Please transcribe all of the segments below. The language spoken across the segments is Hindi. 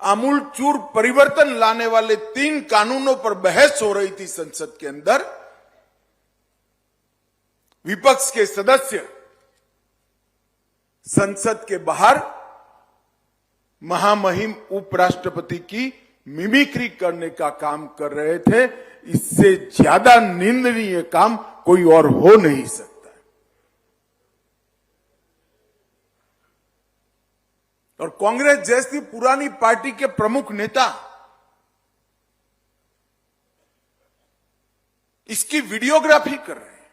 आमूलचूर परिवर्तन लाने वाले 3 कानूनों पर बहस हो रही थी संसद के अंदर, विपक्ष के सदस्य संसद के बाहर महामहिम उपराष्ट्रपति की मिमिक्री करने का काम कर रहे थे। इससे ज्यादा निंदनीय काम कोई और हो नहीं सकता। और कांग्रेस जैसी पुरानी पार्टी के प्रमुख नेता इसकी वीडियोग्राफी कर रहे हैं,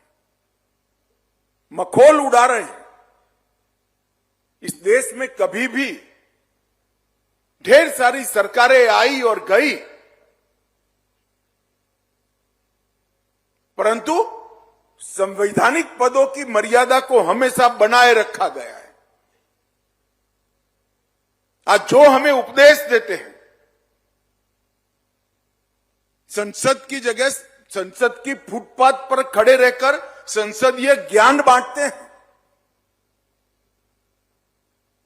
मखौल उड़ा रहे हैं। इस देश में कभी भी ढेर सारी सरकारें आई और गई, परंतु संवैधानिक पदों की मर्यादा को हमेशा बनाए रखा गया है। आज जो हमें उपदेश देते हैं, संसद की जगह संसद की फुटपाथ पर खड़े रहकर संसदीय ज्ञान बांटते हैं।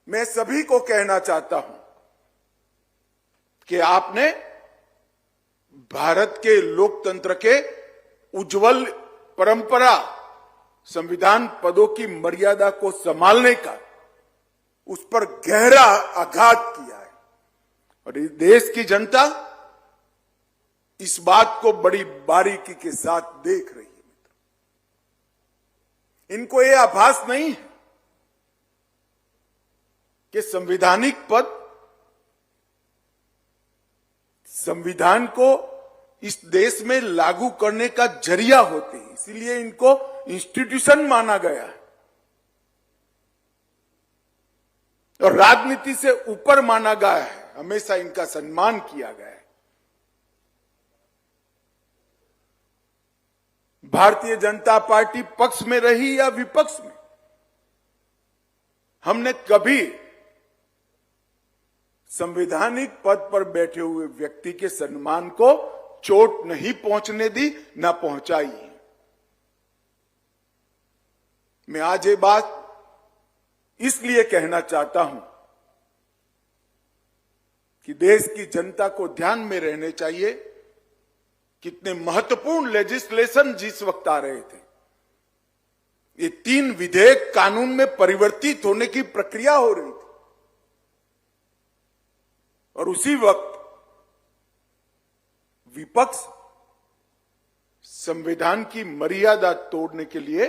मैं सभी को कहना चाहता हूं कि आपने भारत के लोकतंत्र के उज्जवल परंपरा, संविधान पदों की मर्यादा को संभालने का, उस पर गहरा आघात किया है। और इस देश की जनता इस बात को बड़ी बारीकी के साथ देख रही है। इनको यह आभास नहीं है कि संवैधानिक पद संविधान को इस देश में लागू करने का जरिया होते हैं, इसीलिए इनको इंस्टीट्यूशन माना गया है और राजनीति से ऊपर माना गया है। हमेशा इनका सम्मान किया गया है। भारतीय जनता पार्टी पक्ष में रही या विपक्ष में, हमने कभी संवैधानिक पद पर बैठे हुए व्यक्ति के सम्मान को चोट नहीं पहुंचने दी, न पहुंचाई। मैं आज ये बात इसलिए कहना चाहता हूं कि देश की जनता को ध्यान में रहने चाहिए कितने महत्वपूर्ण लेजिस्लेशन जिस वक्त आ रहे थे। ये 3 विधेयक कानून में परिवर्तित होने की प्रक्रिया हो रही थी और उसी वक्त विपक्ष संविधान की मर्यादा तोड़ने के लिए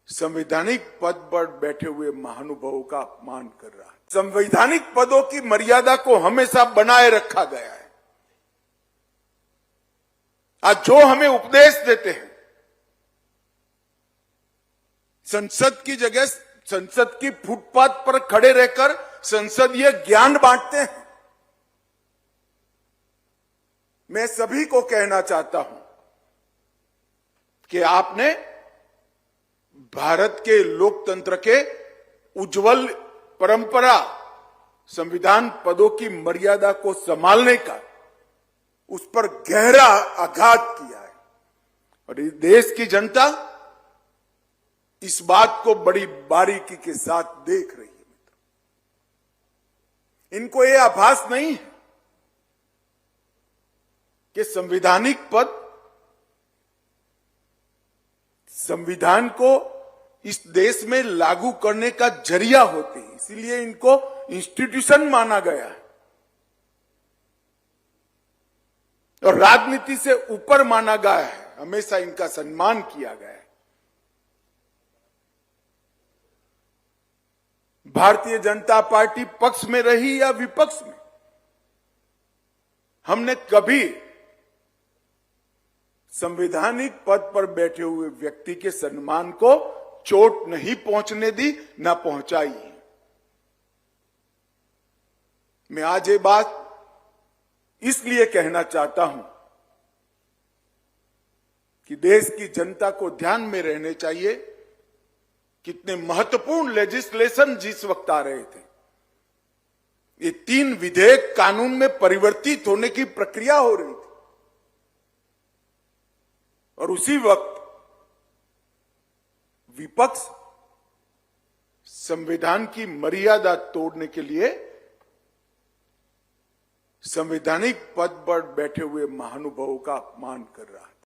संवैधानिक पद पर बैठे हुए महानुभावों का अपमान कर रहा है। संवैधानिक पदों की मर्यादा को हमेशा बनाए रखा गया है। आज जो हमें उपदेश देते हैं, संसद की जगह संसद की फुटपाथ पर खड़े रहकर संसदीय ज्ञान बांटते हैं। मैं सभी को कहना चाहता हूं कि आपने भारत के लोकतंत्र के उज्जवल परंपरा, संविधान पदों की मर्यादा को संभालने का, उस पर गहरा आघात किया है। और इस देश की जनता इस बात को बड़ी बारीकी के साथ देख रही है। इनको यह आभास नहीं है कि संवैधानिक पद संविधान को इस देश में लागू करने का जरिया होते हैं, इसीलिए इनको इंस्टीट्यूशन माना गया है और राजनीति से ऊपर माना गया है। हमेशा इनका सम्मान किया गया है। भारतीय जनता पार्टी पक्ष में रही या विपक्ष में, हमने कभी संवैधानिक पद पर बैठे हुए व्यक्ति के सम्मान को चोट नहीं पहुंचने दी, न पहुंचाई। मैं आज ये बात इसलिए कहना चाहता हूं कि देश की जनता को ध्यान में रहने चाहिए कितने महत्वपूर्ण लेजिस्लेशन जिस वक्त आ रहे थे। ये 3 विधेयक कानून में परिवर्तित होने की प्रक्रिया हो रही थी और उसी वक्त विपक्ष संविधान की मर्यादा तोड़ने के लिए संवैधानिक पद पर बैठे हुए महानुभावों का अपमान कर रहा था।